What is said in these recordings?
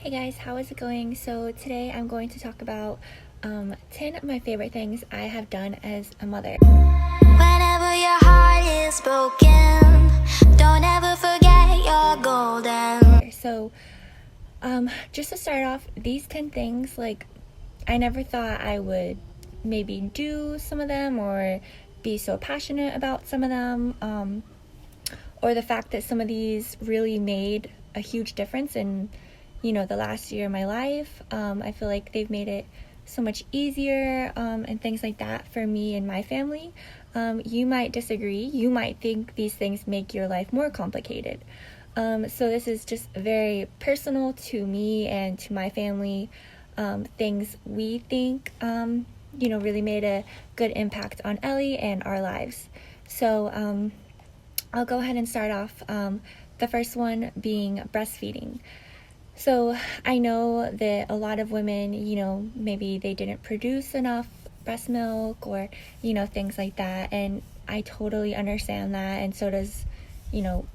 Hey guys, how is it going? So today I'm going to talk about 10 of my favorite things I have done as a mother. Whenever your heart is broken, don't ever forget you're golden. So just to start off, these 10 things, I never thought I would maybe do some of them or be so passionate about some of them, or the fact that some of these really made a huge difference in the last year of my life. I feel like they've made it so much easier and things like that for me and my family. You might disagree. You might think these things make your life more complicated. So this is just very personal to me and to my family. Things we think, really made a good impact on Ellie and our lives. So I'll go ahead and start off. The first one being breastfeeding. So I know that a lot of women, maybe they didn't produce enough breast milk or, things like that. And I totally understand that. And so does,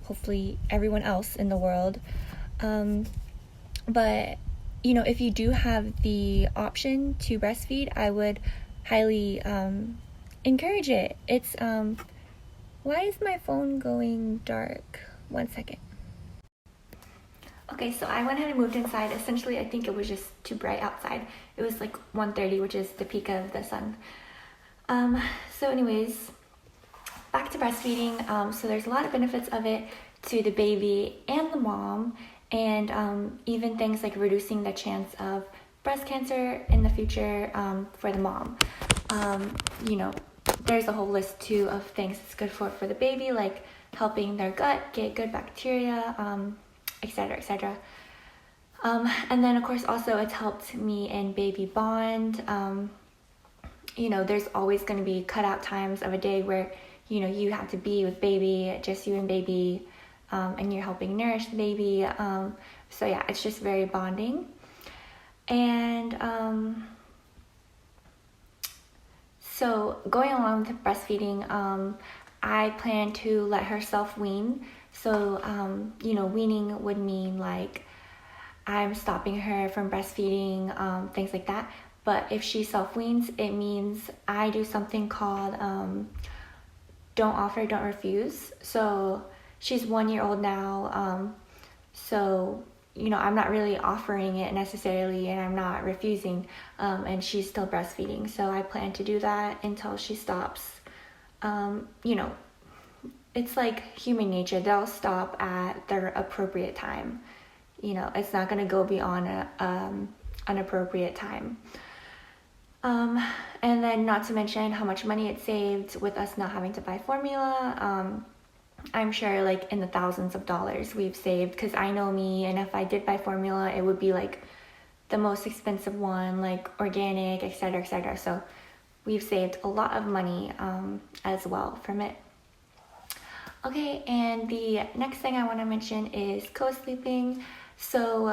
hopefully everyone else in the world. But, if you do have the option to breastfeed, I would highly encourage it. It's, why is my phone going dark? 1 second. Okay, so I went ahead and moved inside. Essentially, I think it was just too bright outside. It was like 1:30, which is the peak of the sun. So anyways, back to breastfeeding. So there's a lot of benefits of it to the baby and the mom, and even things like reducing the chance of breast cancer in the future for the mom. There's a whole list too of things it's good for the baby, like helping their gut get good bacteria, etc., etc. And then of course also it's helped me and baby bond. There's always going to be cutout times of a day where you have to be with baby, just you and baby, and you're helping nourish the baby. So yeah, it's just very bonding. And so going along with breastfeeding, I plan to let her self-wean. So, weaning would mean like I'm stopping her from breastfeeding, things like that. But if she self-weans, it means I do something called don't offer, don't refuse. So she's 1 year old now. So, I'm not really offering it necessarily, and I'm not refusing. And she's still breastfeeding. So I plan to do that until she stops. It's like human nature. They'll stop at their appropriate time. It's not going to go beyond an appropriate time. And then not to mention how much money it saved with us not having to buy formula. I'm sure like in the thousands of dollars we've saved, because I know me, and if I did buy formula, it would be like the most expensive one, like organic, etc., etc. So we've saved a lot of money as well from it. Okay, and the next thing I want to mention is co-sleeping. So,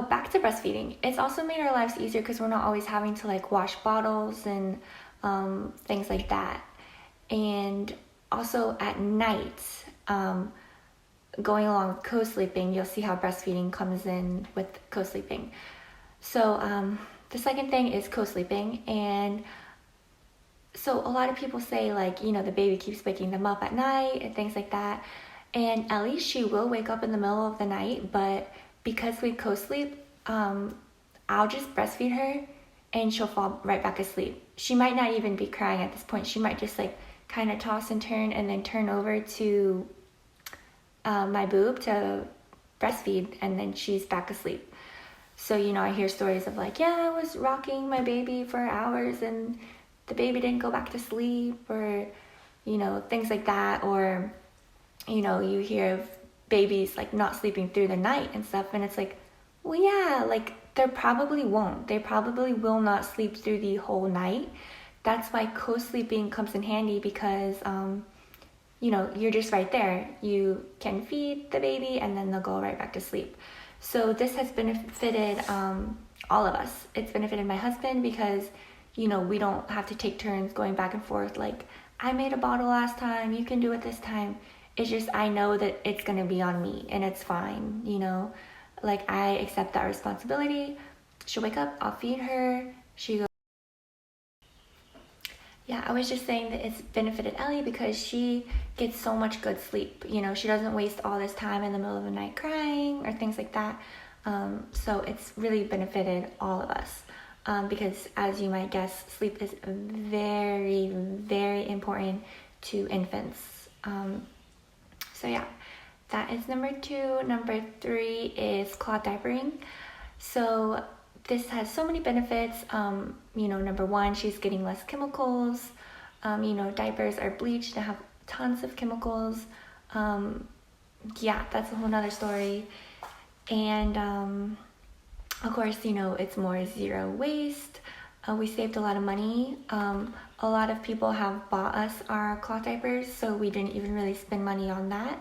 back to breastfeeding. It's also made our lives easier because we're not always having to like wash bottles and things like that. And also at night, going along with co-sleeping, you'll see how breastfeeding comes in with co-sleeping. So the second thing is co-sleeping, and so a lot of people say like, the baby keeps waking them up at night and things like that. And Ellie, she will wake up in the middle of the night, but because we co-sleep, I'll just breastfeed her and she'll fall right back asleep. She might not even be crying at this point. She might just like kind of toss and turn and then turn over to my boob to breastfeed, and then she's back asleep. So, I hear stories of like, yeah, I was rocking my baby for hours and the baby didn't go back to sleep, or, things like that. Or, you hear of babies like not sleeping through the night and stuff. And it's like, well, yeah, like they probably won't. They probably will not sleep through the whole night. That's why co-sleeping comes in handy, because, you're just right there. You can feed the baby and then they'll go right back to sleep. So this has benefited all of us. It's benefited my husband because we don't have to take turns going back and forth like, I made a bottle last time, you can do it this time. It's just, I know that it's going to be on me and it's fine, like I accept that responsibility. She'll wake up, I'll feed her, she goes. Yeah, I was just saying that it's benefited Ellie because she gets so much good sleep. You know, she doesn't waste all this time in the middle of the night crying or things like that. So it's really benefited all of us. Because as you might guess, sleep is very, very important to infants. So yeah, that is number 2. Number 3 is cloth diapering. So this has so many benefits. You know, number 1, she's getting less chemicals. You know, diapers are bleached and have tons of chemicals. Yeah, that's a whole nother story. And of course, you know, it's more zero waste. We saved a lot of money. A lot of people have bought us our cloth diapers, so we didn't even really spend money on that.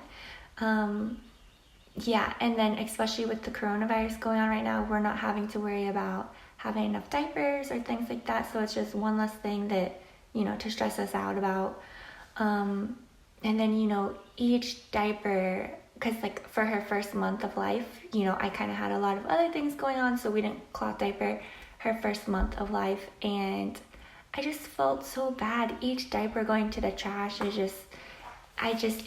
Yeah, and then especially with the coronavirus going on right now, we're not having to worry about having enough diapers or things like that. So it's just one less thing that, you know, to stress us out about. And then, you know, each diaper, because like for her first month of life, you know, I kind of had a lot of other things going on, so we didn't cloth diaper her first month of life. And I just felt so bad. Each diaper going to the trash is just,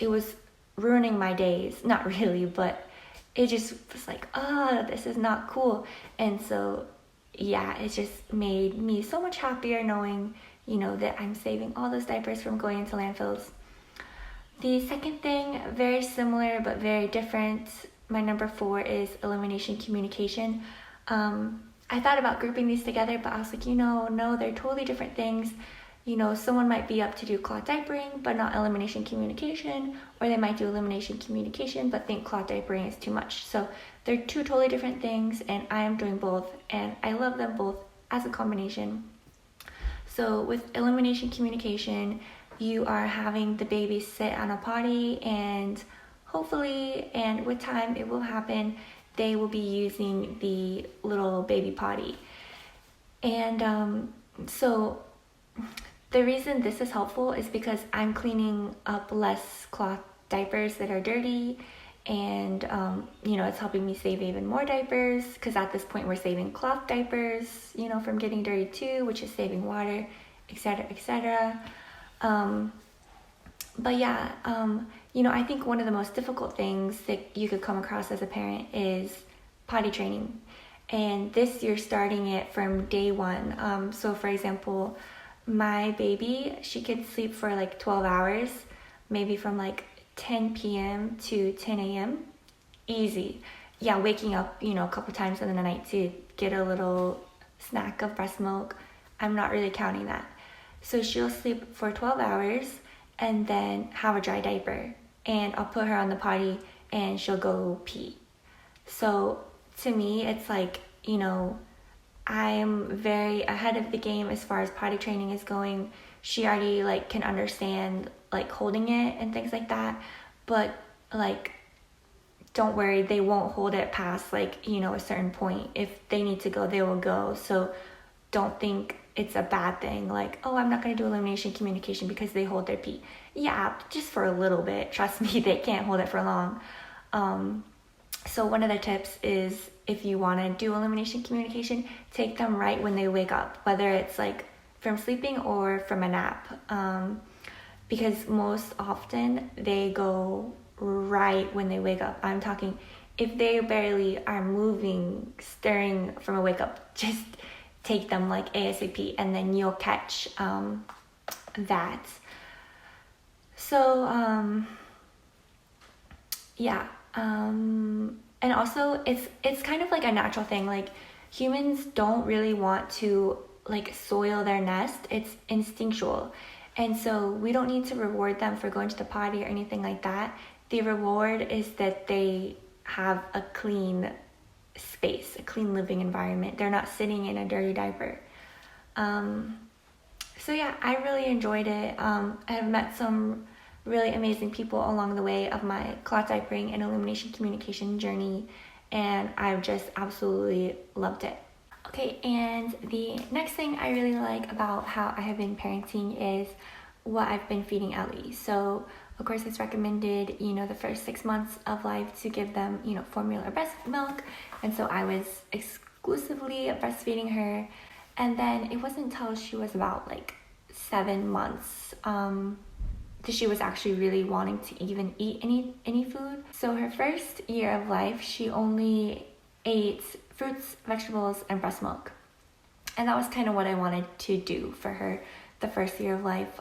it was ruining my days. Not really, but it just was like, oh, this is not cool. And so yeah, it just made me so much happier knowing, you know, that I'm saving all those diapers from going into landfills. The second thing, very similar but very different, my number 4 is elimination communication. I thought about grouping these together, but I was like, you know, no, they're totally different things. You know, someone might be up to do cloth diapering, but not elimination communication, or they might do elimination communication, but think cloth diapering is too much. So they're 2 totally different things, and I am doing both, and I love them both as a combination. So with elimination communication, you are having the baby sit on a potty, and hopefully, and with time it will happen, they will be using the little baby potty. And so the reason this is helpful is because I'm cleaning up less cloth diapers that are dirty, and you know, it's helping me save even more diapers, because at this point we're saving cloth diapers, you know, from getting dirty too, which is saving water, etc., etc. But yeah, you know, I think one of the most difficult things that you could come across as a parent is potty training. And this, you're starting it from day 1. So for example, my baby, she could sleep for like 12 hours, maybe from like 10 p.m. to 10 a.m. Easy. Yeah, waking up, you know, a couple times in the night to get a little snack of breast milk. I'm not really counting that. So she'll sleep for 12 hours and then have a dry diaper. And I'll put her on the potty and she'll go pee. So to me, it's like, you know, I'm very ahead of the game as far as potty training is going. She already like can understand like holding it and things like that. But like, don't worry, they won't hold it past like, you know, a certain point. If they need to go, they will go. So don't think it's a bad thing. Like, oh, I'm not going to do elimination communication because they hold their pee. Yeah, just for a little bit. Trust me, they can't hold it for long. So one of the tips is, if you want to do elimination communication, take them right when they wake up, whether it's like from sleeping or from a nap. Because most often they go right when they wake up. I'm talking, if they barely are moving, stirring from a wake up, just take them like ASAP, and then you'll catch that. So yeah, and also it's kind of like a natural thing. Like, humans don't really want to like soil their nest. It's instinctual, and so we don't need to reward them for going to the potty or anything like that. The reward is that they have a clean space, a clean living environment. They're not sitting in a dirty diaper. So yeah, I really enjoyed it. I have met some really amazing people along the way of my cloth diapering and elimination communication journey, and I've just absolutely loved it. Okay, and the next thing I really like about how I have been parenting is what I've been feeding Ellie. So Of course, it's recommended, you know, the first 6 months of life to give them, you know, formula or breast milk. And so I was exclusively breastfeeding her. And then it wasn't until she was about like 7 months that she was actually really wanting to even eat any food. So her first year of life, she only ate fruits, vegetables, and breast milk. And that was kind of what I wanted to do for her the first year of life.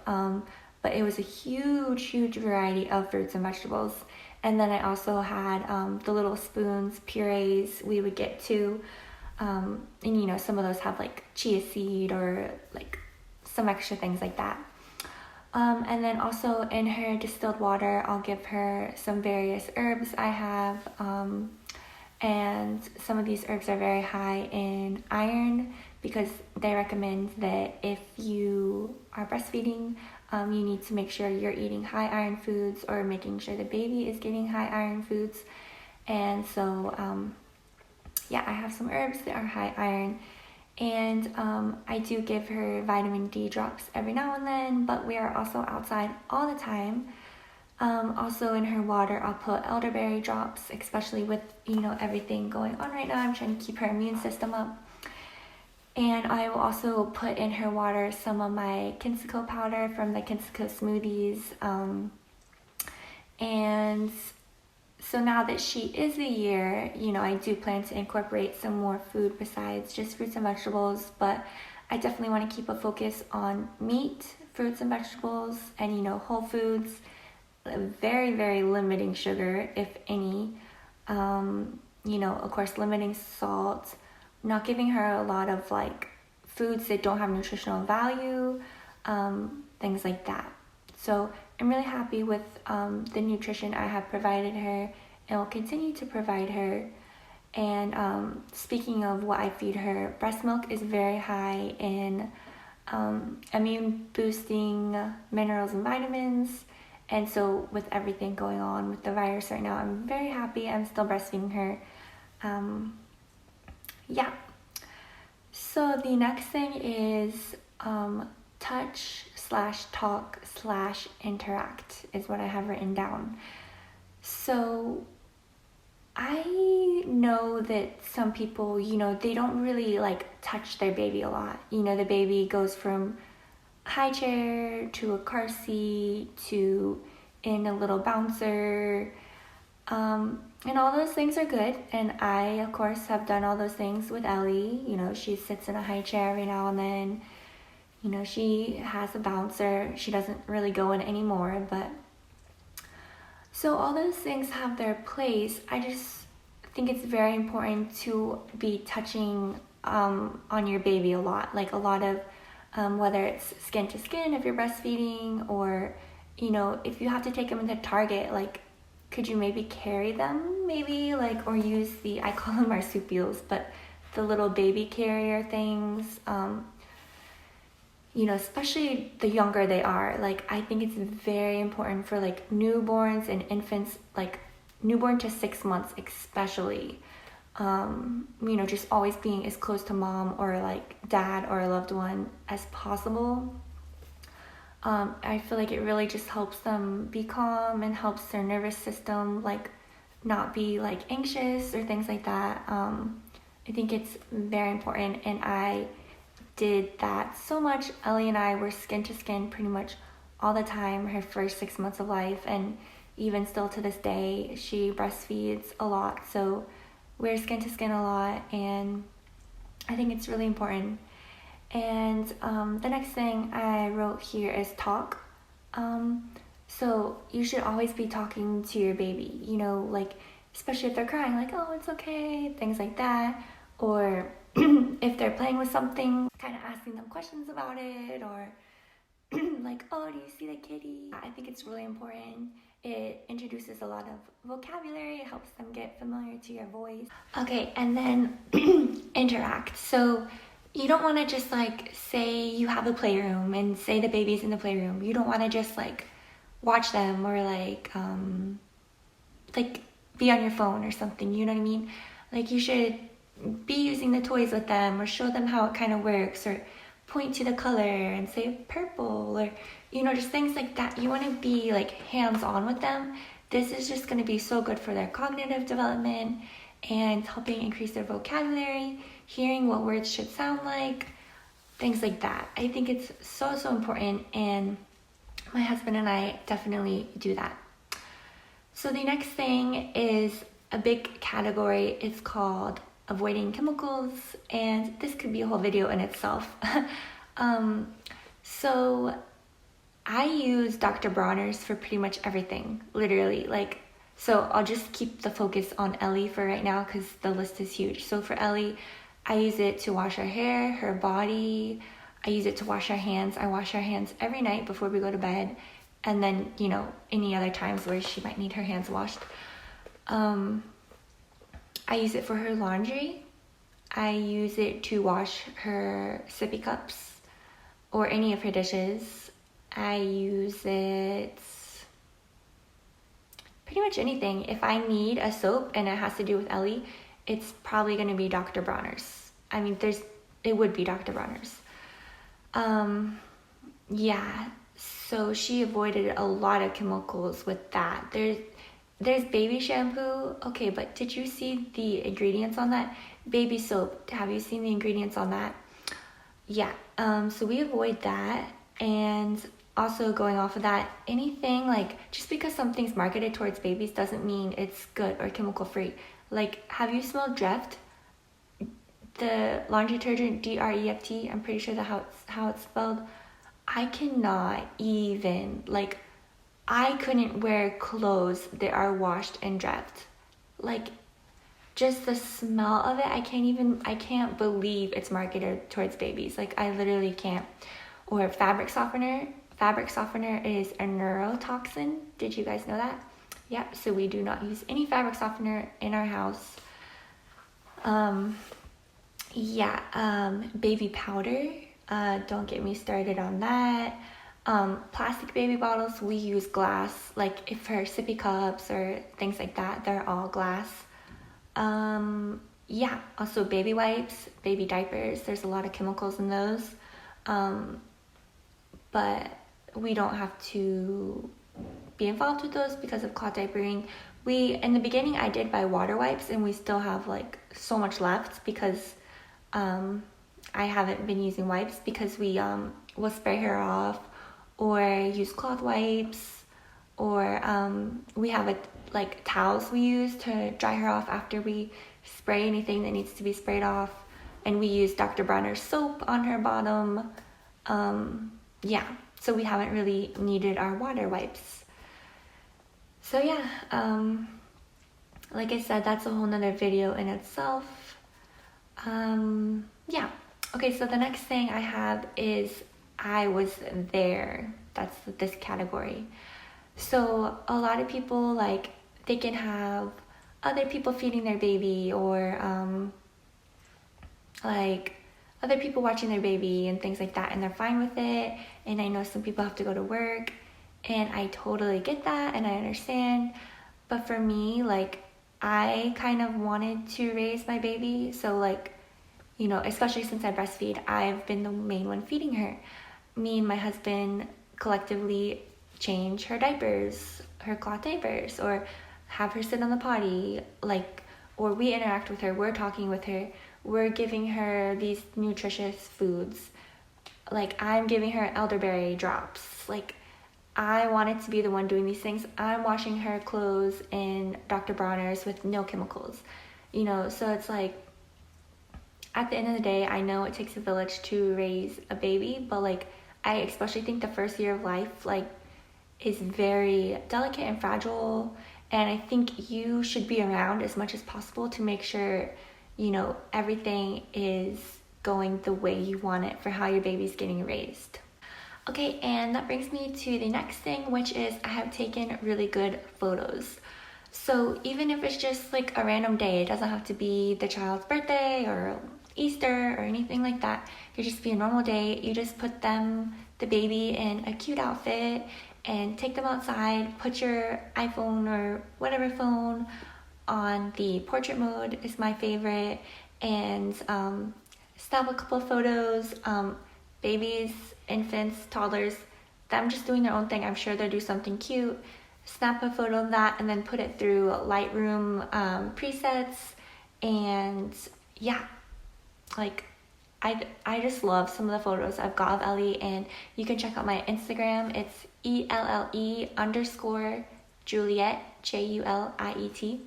But it was a huge variety of fruits and vegetables. And then I also had the little spoons, purees we would get too. And you know, some of those have like chia seed or like some extra things like that. And then also in her distilled water, I'll give her some various herbs I have. And some of these herbs are very high in iron because they recommend that if you are breastfeeding, you need to make sure you're eating high iron foods or making sure the baby is getting high iron foods. And so, yeah, I have some herbs that are high iron. And I do give her vitamin D drops every now and then, but we are also outside all the time. Also in her water, I'll put elderberry drops, especially with, you know, everything going on right now. I'm trying to keep her immune system up. And I will also put in her water some of my KENCKO powder from the KENCKO smoothies. And so now that she is a year, you know, I do plan to incorporate some more food besides just fruits and vegetables, but I definitely want to keep a focus on meat, fruits and vegetables, and, you know, whole foods, very limiting sugar, if any, you know, of course, limiting salt, not giving her a lot of like foods that don't have nutritional value, things like that. So I'm really happy with the nutrition I have provided her and will continue to provide her. And speaking of what I feed her, breast milk is very high in immune boosting minerals and vitamins. And so with everything going on with the virus right now, I'm very happy I'm still breastfeeding her. Yeah. So the next thing is touch / talk / interact is what I have written down. So I know that some people, you know, they don't really like touch their baby a lot. You know, the baby goes from high chair to a car seat to in a little bouncer, and all those things are good. And I, of course, have done all those things with Ellie. You know, she sits in a high chair every now and then. You know, she has a bouncer. She doesn't really go in anymore, but so all those things have their place. I just think it's very important to be touching on your baby a lot, like a lot of whether it's skin to skin if you're breastfeeding, or, you know, if you have to take them into Target, like, could you maybe carry them, maybe, like, or use the, I call them marsupials, but the little baby carrier things, you know, especially the younger they are. Like, I think it's very important for, like, newborns and infants, like, newborn to 6 months especially, you know, just always being as close to mom or, like, dad or a loved one as possible. I feel like it really just helps them be calm and helps their nervous system, like, not be, like, anxious or things like that. I think it's very important, and I did that so much. Ellie and I were skin to skin pretty much all the time her first 6 months of life, and even still to this day, she breastfeeds a lot, so we're skin to skin a lot, and I think it's really important. And the next thing I wrote here is talk. So you should always be talking to your baby, you know, like, especially if they're crying, like, oh, it's okay, things like that. Or if they're playing with something, kind of asking them questions about it, or like, oh, do you see the kitty? I think it's really important. It introduces a lot of vocabulary. It helps them get familiar to your voice. Okay, and then interact. So you don't want to just, like, say you have a playroom and say the baby's in the playroom. You don't want to just, like, watch them or, like be on your phone or something, you know what I mean? Like, you should be using the toys with them, or show them how it kind of works, or point to the color and say purple, or you know, just things like that. You want to be like hands-on with them. This is just going to be so good for their cognitive development and helping increase their vocabulary, hearing what words should sound like, things like that. I think it's so important, and my husband and I definitely do that. So the next thing is a big category. It's called avoiding chemicals, and this could be a whole video in itself. So I use Dr. Bronner's for pretty much everything, literally. Like, so I'll just keep the focus on Ellie for right now because the list is huge. So for Ellie, I use it to wash her hair, her body. I use it to wash our hands. I wash our hands every night before we go to bed. And then, you know, any other times where she might need her hands washed. I use it for her laundry. I use it to wash her sippy cups or any of her dishes. I use it pretty much anything. If I need a soap and it has to do with Ellie, it's probably going to be Dr. Bronner's. I mean, it would be Dr. Bronner's. Yeah, so she avoided a lot of chemicals with that. There's baby shampoo. Okay, but did you see the ingredients on that? Baby soap. Have you seen the ingredients on that? Yeah, so we avoid that. And also going off of that, anything like, just because something's marketed towards babies doesn't mean it's good or chemical free. Like, have you smelled Dreft? The laundry detergent, Dreft, I'm pretty sure that's how it's spelled. I cannot even, like, I couldn't wear clothes that are washed in Dreft. Like, just the smell of it, I can't believe it's marketed towards babies. Like, I literally can't. Or fabric softener. Fabric softener is a neurotoxin. Did you guys know that? Yep, so we do not use any fabric softener in our house. Baby powder. Don't get me started on that. Plastic baby bottles, we use glass. Like, if her sippy cups or things like that, they're all glass. Also baby wipes, baby diapers. There's a lot of chemicals in those. But we don't have to be involved with those because of cloth diapering. In the beginning, I did buy water wipes, and we still have like so much left because I haven't been using wipes, because we will spray her off or use cloth wipes, or we have towels we use to dry her off after we spray anything that needs to be sprayed off, and we use Dr. Bronner's soap on her bottom. So we haven't really needed our water wipes. So like I said, that's a whole nother video in itself. Okay, so the next thing I have is I was there. That's this category. So a lot of people, like, they can have other people feeding their baby, or other people watching their baby and things like that, and they're fine with it. And I know some people have to go to work, and I totally get that and I understand. But for me, like, I kind of wanted to raise my baby, so, like, you know, especially since I breastfeed, I've been the main one feeding her. Me and my husband collectively change her diapers, her cloth diapers, or have her sit on the potty, like, or we interact with her, we're talking with her, we're giving her these nutritious foods. Like, I'm giving her elderberry drops. Like, I wanted to be the one doing these things. I'm washing her clothes in Dr. Bronner's with no chemicals, you know. So it's like, at the end of the day, I know it takes a village to raise a baby, but, like, I especially think the first year of life, like, is very delicate and fragile, and I think you should be around as much as possible to make sure, you know, everything is going the way you want it for how your baby's getting raised. Okay, and that brings me to the next thing, which is I have taken really good photos. So even if it's just like a random day, it doesn't have to be the child's birthday or Easter or anything like that. It could just be a normal day. You just put the baby in a cute outfit and take them outside, put your iPhone or whatever phone on the portrait mode is my favorite, and snap a couple of photos. Babies, infants, toddlers, them just doing their own thing. I'm sure they'll do something cute, snap a photo of that, and then put it through Lightroom presets. And yeah, like I just love some of the photos I've got of Ellie, and you can check out my Instagram. It's ELLE_Juliet, JULIET.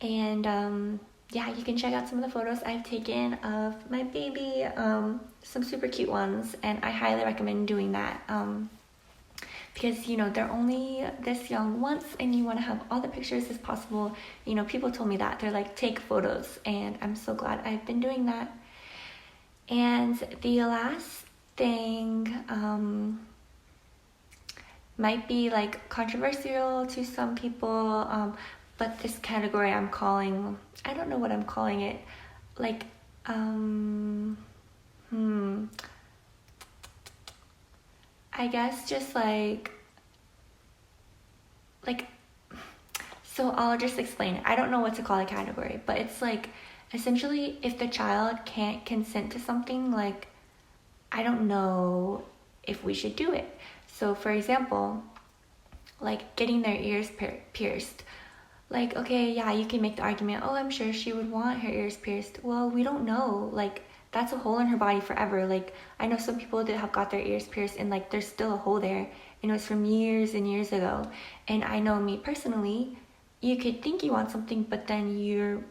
And yeah, you can check out some of the photos I've taken of my baby, some super cute ones, and I highly recommend doing that. Because, you know, they're only this young once, and you want to have all the pictures as possible. You know, people told me that. They're like, take photos, and I'm so glad I've been doing that. And the last thing might be like controversial to some people, but this category I'm calling, I don't know what I'm calling it, like, I guess just like, so I'll just explain it. I don't know what to call a category, but it's like, essentially, if the child can't consent to something, like, I don't know if we should do it. So, for example, like getting their ears pierced. Like, okay, yeah, you can make the argument, oh, I'm sure she would want her ears pierced. Well, we don't know. Like, that's a hole in her body forever. Like, I know some people that have got their ears pierced, and like there's still a hole there, and it was from years and years ago. And I know me personally, you could think you want something, but then you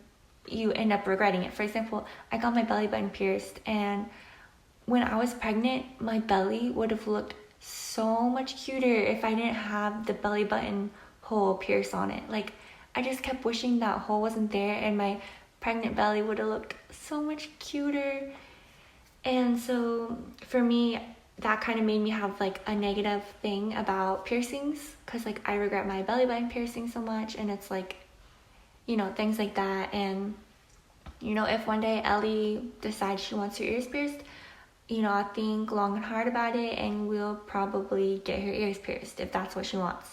end up regretting it. For example, I got my belly button pierced, and when I was pregnant, my belly would have looked so much cuter if I didn't have the belly button hole pierced on it. Like, I just kept wishing that hole wasn't there, and my pregnant belly would have looked so much cuter. And so for me, that kind of made me have like a negative thing about piercings, because like I regret my belly button piercing so much. And it's like, you know, things like that. And, you know, if one day Ellie decides she wants her ears pierced, you know, I'll think long and hard about it, and we'll probably get her ears pierced if that's what she wants.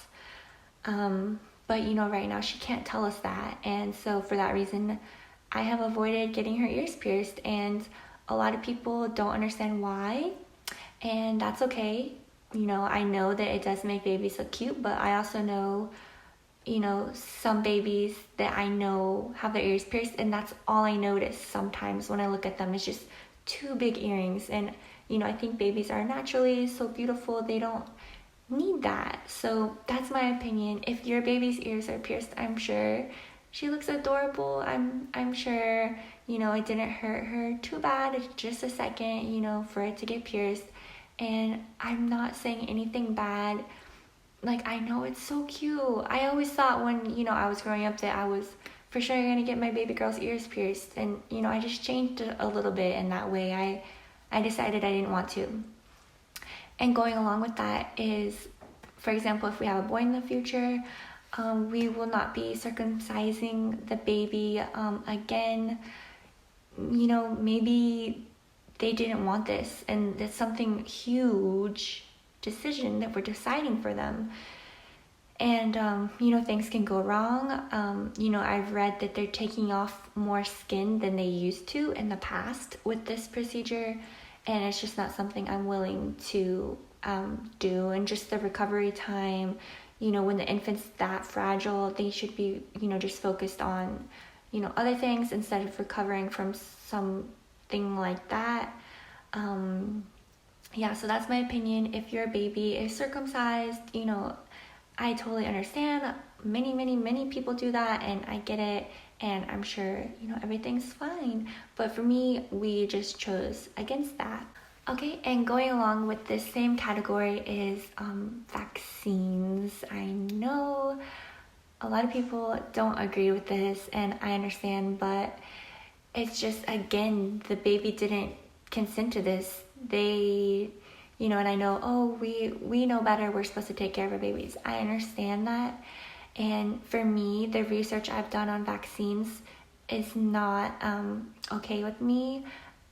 But, you know, right now she can't tell us that. And so for that reason, I have avoided getting her ears pierced. And a lot of people don't understand why. And that's okay. You know, I know that it does make babies look cute, but I also know, you know, some babies that I know have their ears pierced, and that's all I notice sometimes when I look at them is just two big earrings. And, you know, I think babies are naturally so beautiful, they don't need that. So that's my opinion. If your baby's ears are pierced, I'm sure she looks adorable. I'm sure, you know, it didn't hurt her too bad. It's just a second, you know, for it to get pierced. And I'm not saying anything bad. Like, I know it's so cute. I always thought when, you know, I was growing up that I was for sure gonna get my baby girl's ears pierced. And, you know, I just changed it a little bit in that way. I decided I didn't want to. And going along with that is, for example, if we have a boy in the future, we will not be circumcising the baby again. You know, maybe they didn't want this, and it's something huge decision that we're deciding for them. And, you know, things can go wrong. You know, I've read that they're taking off more skin than they used to in the past with this procedure. And it's just not something I'm willing to do. And just the recovery time, you know, when the infant's that fragile, they should be, you know, just focused on, you know, other things instead of recovering from something like that. Yeah, so that's my opinion. If your baby is circumcised, you know, I totally understand. Many people do that, and I get it. And I'm sure, you know, everything's fine. But for me, we just chose against that. Okay, and going along with this same category is vaccines. I know a lot of people don't agree with this, and I understand, but it's just, again, the baby didn't consent to this. They, you know, and I know, oh, we know better. We're supposed to take care of our babies. I understand that. And for me, the research I've done on vaccines is not okay with me.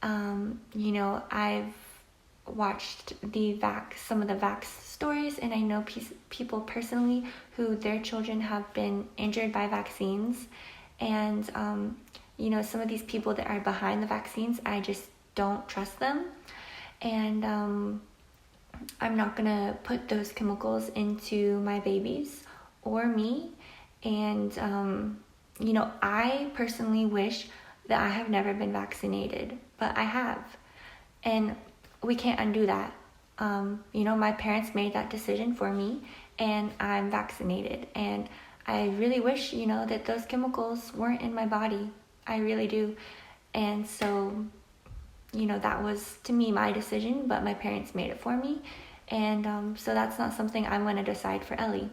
You know, I've watched some of the vax stories, and I know people personally who their children have been injured by vaccines. And, you know, some of these people that are behind the vaccines, I just don't trust them. And, I'm not gonna put those chemicals into my babies or me. And you know, I personally wish that I have never been vaccinated, but I have, and we can't undo that. You know, my parents made that decision for me, and I'm vaccinated, and I really wish, you know, that those chemicals weren't in my body. I really do. And so, you know, that was, to me, my decision, but my parents made it for me. And so that's not something I'm going to decide for Ellie.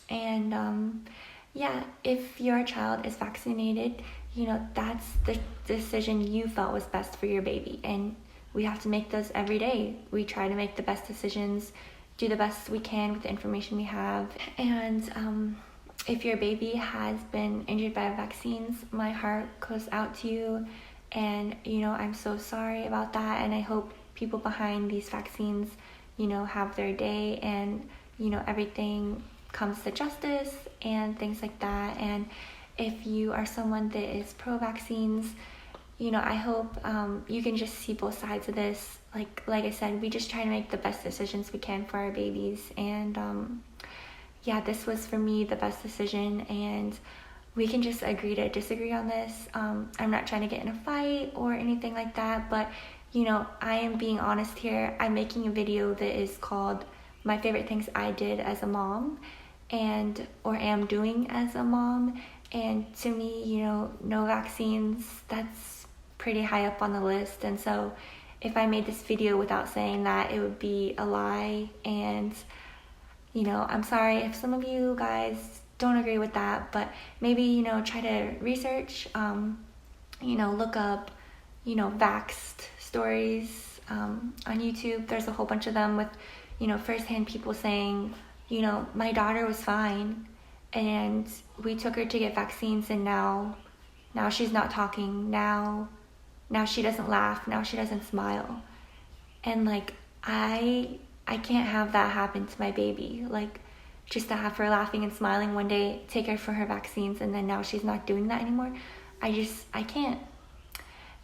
And yeah, if your child is vaccinated, you know, that's the decision you felt was best for your baby. And we have to make those every day. We try to make the best decisions, do the best we can with the information we have. And if your baby has been injured by vaccines, my heart goes out to you. And, you know, I'm so sorry about that. And I hope people behind these vaccines, you know, have their day, and, you know, everything comes to justice and things like that. And if you are someone that is pro-vaccines, you know, I hope you can just see both sides of this. Like I said, we just try to make the best decisions we can for our babies. And yeah, this was, for me, the best decision. And we can just agree to disagree on this. I'm not trying to get in a fight or anything like that, but, you know, I am being honest here. I'm making a video that is called My Favorite Things I Did as a Mom, or am doing as a mom. And to me, you know, no vaccines, that's pretty high up on the list. And so if I made this video without saying that, it would be a lie. And, you know, I'm sorry if some of you guys don't agree with that, but maybe, you know, try to research, you know, look up, you know, vaxxed stories on YouTube. There's a whole bunch of them with, you know, firsthand people saying, you know, my daughter was fine, and we took her to get vaccines, and now she's not talking, now she doesn't laugh, now she doesn't smile. And like, I can't have that happen to my baby. Like, just to have her laughing and smiling one day, take her for her vaccines, and then now she's not doing that anymore. I can't.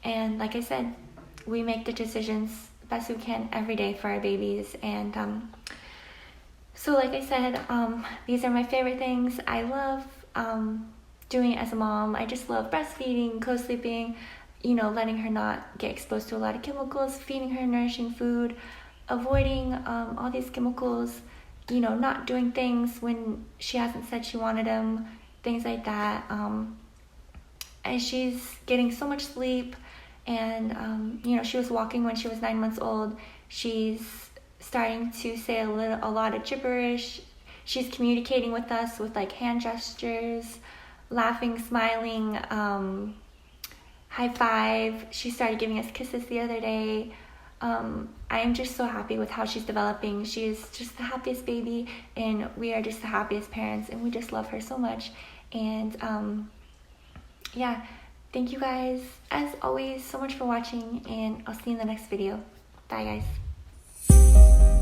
And like I said, we make the decisions best we can every day for our babies. And so like I said, these are my favorite things. I love doing it as a mom. I just love breastfeeding, co-sleeping, you know, letting her not get exposed to a lot of chemicals, feeding her nourishing food, avoiding all these chemicals, you know, not doing things when she hasn't said she wanted them, things like that. And she's getting so much sleep, and you know, she was walking when she was 9 months old. She's starting to say a lot of gibberish. She's communicating with us with like hand gestures, laughing, smiling, high five. She started giving us kisses the other day. I am just so happy with how she's developing. She is just the happiest baby, and we are just the happiest parents, and we just love her so much. And yeah, thank you guys as always so much for watching, and I'll see you in the next video. Bye guys.